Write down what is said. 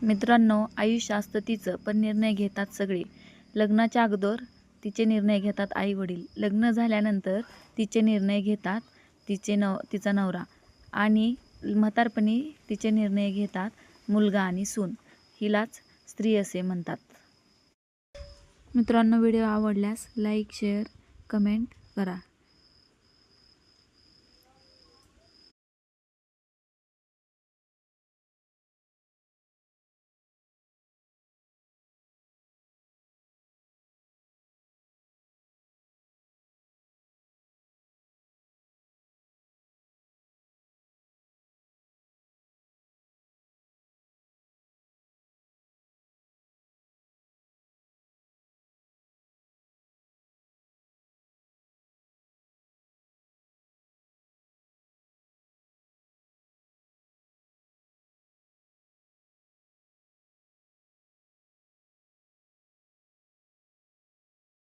मित्रांनो, आयुष्य असतं तिचं, पण निर्णय घेतात सगळे. लग्नाच्या अगोदर तिचे निर्णय घेतात आई-वडील. लग्न झाल्यानंतर तिचे निर्णय घेतात तिचा नवरा आणि म्हातारपणी तिचे निर्णय घेतात मुलगा आणि सून. हिलाच स्त्री असे म्हणतात. मित्रांनो, व्हिडिओ आवडल्यास लाईक, शेअर, कमेंट करा.